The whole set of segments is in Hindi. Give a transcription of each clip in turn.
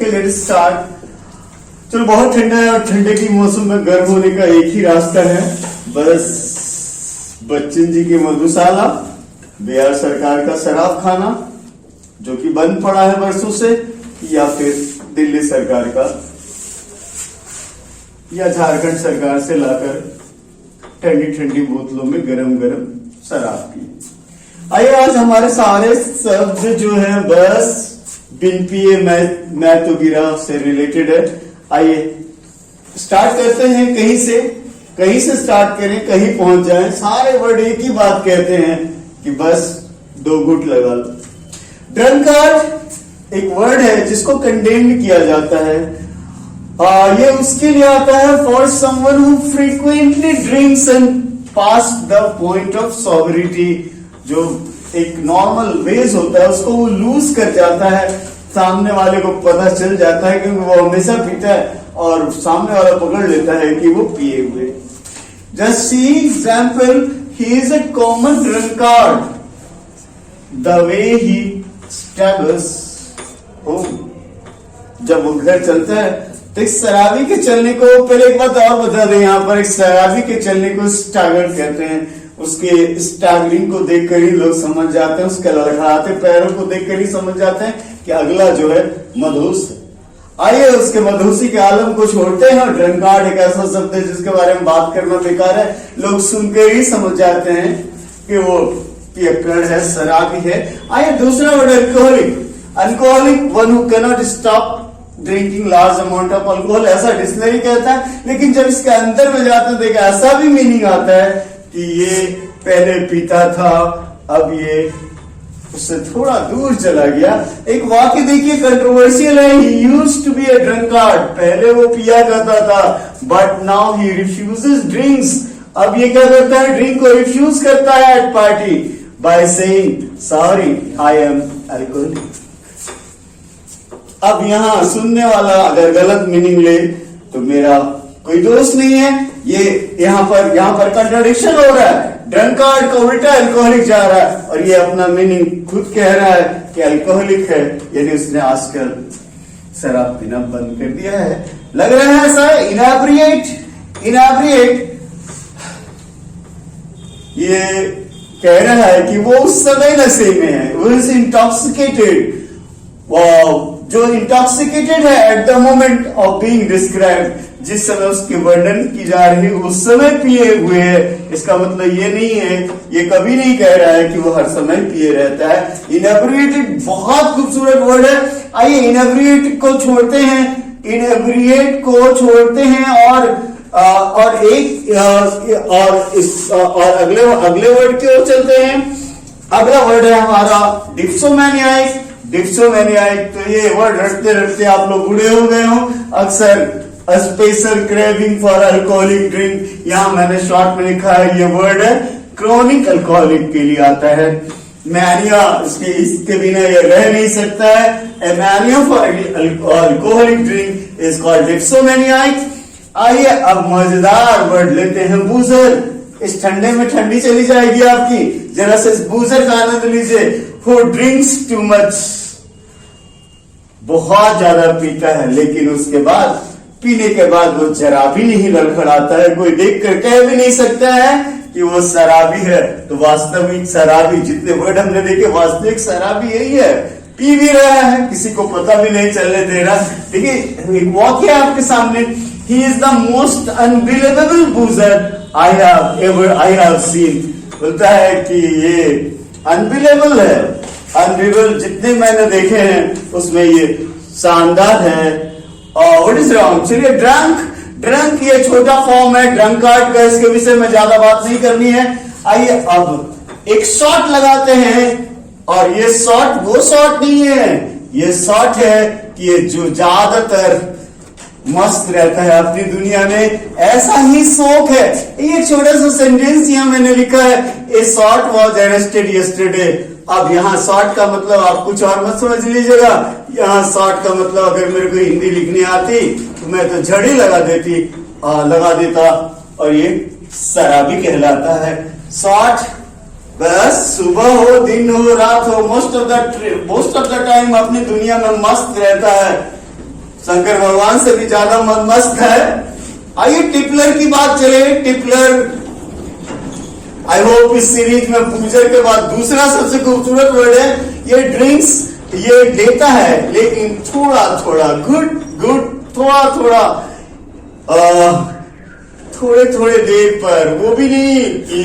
Okay let start. चलो बहुत ठंडा है और ठंडे की मौसम में गर्म होने का एक ही रास्ता है, बस बच्चन जी की मधुशाला, बिहार सरकार का शराब खाना जो कि बंद पड़ा है वर्षों से, या फिर दिल्ली सरकार का या झारखंड सरकार से लाकर ठंडी ठंडी बोतलों में गरम गरम शराब पी। आइए आज हमारे सारे शब्द जो है बस बिन पिए मैं तो गिरा से रिलेटेड है। आइए स्टार्ट करते हैं, कहीं से स्टार्ट करें, कहीं पहुंच जाएं। सारे वर्ड एक ही बात कहते हैं कि बस 2 घूंट लगा लो। ड्रंकार्ड एक वर्ड है जिसको कंडेम्ड किया जाता है। ये उसके लिए आता है for someone who frequently drinks and pass the point of sobriety. जो एक नॉर्मल वेज होता है उसको वो लूज कर जाता है, सामने वाले को पता चल जाता है क्योंकि वो हमेशा पीता है और सामने वाला पकड़ लेता है कि वो पिए हुए। Just see example, he is a common drunkard the way he staggers home. जब वो घर चलता है तो एक शराबी के चलने को, पहले एक बात और बता दें, यहाँ पर एक शराबी के चलने को स्टैगर कहते हैं। उसके स्टैगरिंग को देखकर ही लोग समझ जाते हैं, उसके लड़खड़ाते पैरों को देखकर ही समझ जाते हैं कि अगला जो है मधुस है। आइए उसके मधुसी के आलम को छोड़ते हैं। ड्रंकार्ड एक ऐसा शब्द है जिसके बारे में बात करना बेकार है, लोग सुनकर ही समझ जाते हैं कि वो पियक्कड़ है, शराबी है। आइए दूसरा word alcoholic. Alcoholic one who can not stop drinking large amount of alcohol, ऐसा डिक्शनरी कहता है। लेकिन जब इसके अंदर में जाते हैं तो ऐसा भी मीनिंग आता है कि ये पहले पीता था, अब ये उससे थोड़ा दूर चला गया। एक वाक्य देखिए कंट्रोवर्शियल है, he used to be a drunkard. पहले वो पिया करता था, but now he refuses drinks. अब ये क्या करता है, ड्रिंक को रिफ्यूज करता है at party by saying sorry I am alcoholic. अब यहां सुनने वाला अगर गलत मीनिंग ले तो मेरा कोई दोष नहीं है। ये यहां पर कंट्राडिक्शन हो रहा है, ड्रंकार्ड का उल्टा अल्कोहलिक जा रहा है और ये अपना मीनिंग खुद कह रहा है कि अल्कोहलिक है, यानी उसने आजकल शराब पीना बंद कर दिया है। लग रहा है ऐसा। इनएब्रिएट ये कह रहा है कि वो उस समय नशे में है, वो इज इंटॉक्सिकेटेड। जो इंटॉक्सिकेटेड है at the moment of being described, जिस समय उसकी वर्णन की जा रही है उस समय पिए हुए है। इसका मतलब ये नहीं है, ये कभी नहीं कह रहा है कि वो हर समय पिए रहता है। इनएब्रिएटेड बहुत खूबसूरत वर्ड है। आइए इनएब्रिएट को छोड़ते हैं, और अगले वर्ड की ओर चलते हैं। अगला वर्ड है हमारा डिप्सोमैनियाक। डिप्सोमैनियाक, तो ये वर्ड रटते रटते आप लोग बूढ़े हो गए हो। अक्सर special craving for alcoholic drink, यहां मैंने शॉर्ट में लिखा है, ये वर्ड है क्रोनिक अल्कोहलिक के लिए आता है। मैनिया, इसके बिना ये रह नहीं सकता है। A mania for alcoholic drink is called dipsomaniac. आइए अब मजेदार वर्ड लेते हैं, बूजर। इस ठंडे में ठंडी चली जाएगी आपकी, जरा से इस बूजर का आनंद लीजिए। हु ड्रिंक्स टू मच, बहुत ज्यादा पीता है, लेकिन उसके बाद पीने के बाद वो जरा भी नहीं लड़खड़ाता है, कोई देख कर कह भी नहीं सकता है कि वो शराबी है। तो वास्तविक शराबी, जितने वर्ड हमने देखे, वास्तविक शराबी यही है, पी भी रहा है, किसी को पता भी नहीं चलने दे रहा। देखिए एक वाक्य आपके सामने, he is the most unbelievable बूजर I have seen. बोलता है कि ये अनबिलीवेबल है, अनबिलीवेबल जितने मैंने देखे हैं उसमें ये शानदार है। What is wrong. चलिए ड्रंक ये छोटा फॉर्म है ड्रंकार्ड का, इसके विषय में ज्यादा बात नहीं करनी है। आइए अब एक शॉट लगाते हैं, और ये शॉट वो शॉट नहीं है, ये शॉट है कि ये जो ज्यादातर मस्त रहता है अपनी दुनिया में, ऐसा ही शौक है। ये छोटा सा सेंटेंस यहां मैंने लिखा है, ए शॉट वॉज अरेस्टेड यस्टरडे। अब यहाँ शॉर्ट का मतलब आप कुछ और मत समझ लीजिएगा। यहाँ शॉर्ट का मतलब अगर मेरे को हिंदी लिखनी आती तो मैं तो झड़ी लगा देता, और ये शराबी कहलाता है। शॉर्ट बस सुबह हो, दिन हो, रात हो, मोस्ट ऑफ द टाइम अपनी दुनिया में मस्त रहता है। शंकर भगवान से भी ज्यादा मस्त है। आइए टिपलर की बात चले। टिपलर आई होप इस सीरीज में पूजर के बाद दूसरा सबसे खूबसूरत वर्ड है। ये ड्रिंक्स ये देता है, लेकिन थोड़ा थोड़ा गुड थोड़ा थोड़े थोड़े देर पर, वो भी नहीं कि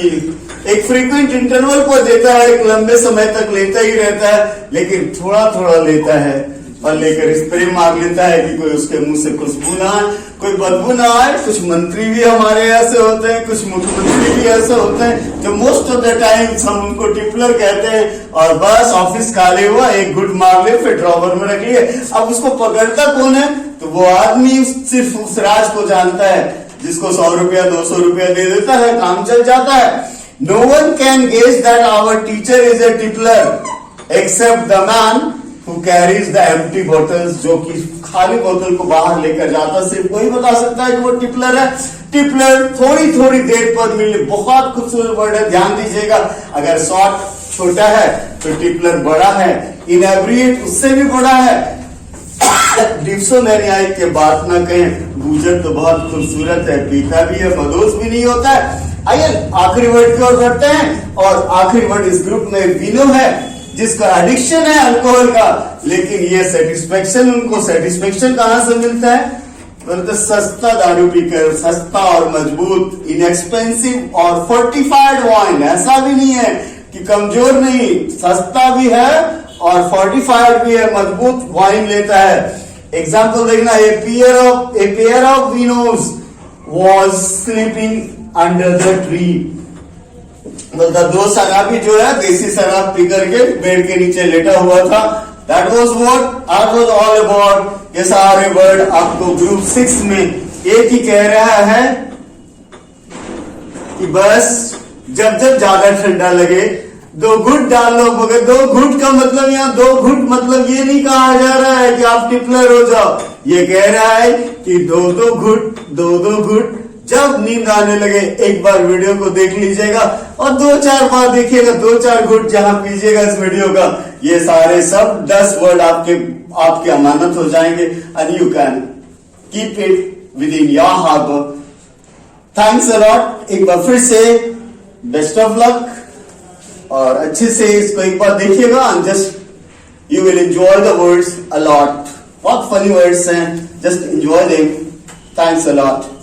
एक फ्रीक्वेंट इंटरवल पर देता है, एक लंबे समय तक लेता ही रहता है, लेकिन थोड़ा थोड़ा लेता है और लेकर स्प्रे मार लेता है कि कोई उसके मुंह से खुशबू ना आए, कोई बदबू ना आए। कुछ मंत्री भी हमारे ऐसे होते हैं, कुछ मुख्यमंत्री भी ऐसे होते हैं जो मोस्ट ऑफ द टाइम हम उनको टिपलर कहते हैं। और बस ऑफिस खाली हुआ, एक घुट मार ले, फिर ड्रॉवर में रख लिए। अब उसको पकड़ता कौन है? तो वो आदमी सिर्फ उस राज को जानता है जिसको 100 रुपया 200 रुपया दे देता है, काम चल जाता है। No one can guess that our teacher is a tippler except the man who carries the empty bottles, जो कि खाली बोतल को बाहर लेकर जाता, सिर्फ वही बता सकता है कि वो टिपलर है। टिपलर थोड़ी थोड़ी देर पर मिले, बहुत खूबसूरत वर्ड है, ध्यान दीजिएगा। अगर शॉर्ट छोटा है तो टिपलर बड़ा है, इनएब्रिएट उससे भी बड़ा है। डिप्सोमेनियाई के बात ना कहें, गुजर तो बहुत खूबसूरत है, पीता भी है, मदोस भी नहीं होता है। आइए आखिरी वर्ड की ओर बढ़ते हैं, और आखिरी वर्ड इस ग्रुप में विनो है, जिसका एडिक्शन है अल्कोहल का, लेकिन ये सेटिस्फेक्शन, उनको सेटिस्फेक्शन कहां से मिलता है? बोलते सस्ता दारू पीकर, सस्ता और मजबूत, इनएक्सपेंसिव और फोर्टिफाइड वाइन। ऐसा भी नहीं है कि कमजोर नहीं, सस्ता भी है और फोर्टिफाइड भी है, मजबूत वाइन लेता है। एग्जाम्पल देखना, a pair of winos was sleeping under the tree. मतलब दो शराबी जो है देसी शराब पी करके पेड़ के नीचे लेटा हुआ था। That was all about. ये सारे वर्ड आपको ग्रुप 6 में एक ही कह रहा है कि बस जब जब ज्यादा ठंडा लगे 2 घुट डाल लो। मगर 2 घुट का मतलब, यहाँ 2 घुट मतलब ये नहीं कहा जा रहा है कि आप टिपलर हो जाओ। ये कह रहा है कि 2 घुट जब नींद आने लगे, एक बार वीडियो को देख लीजिएगा और 2-4 बार देखिएगा, 2-4 घुट जहां पीजिएगा इस वीडियो का, ये सारे सब 10 वर्ड आपके अमानत हो जाएंगे। And you can keep it with in your harbour. Thanks a lot. एक बार फिर से बेस्ट ऑफ लक, और अच्छे से इसको एक बार देखिएगा। Just you will enjoy the words a lot. बहुत फनी वर्ड्स हैं, just enjoy them. Thanks a lot.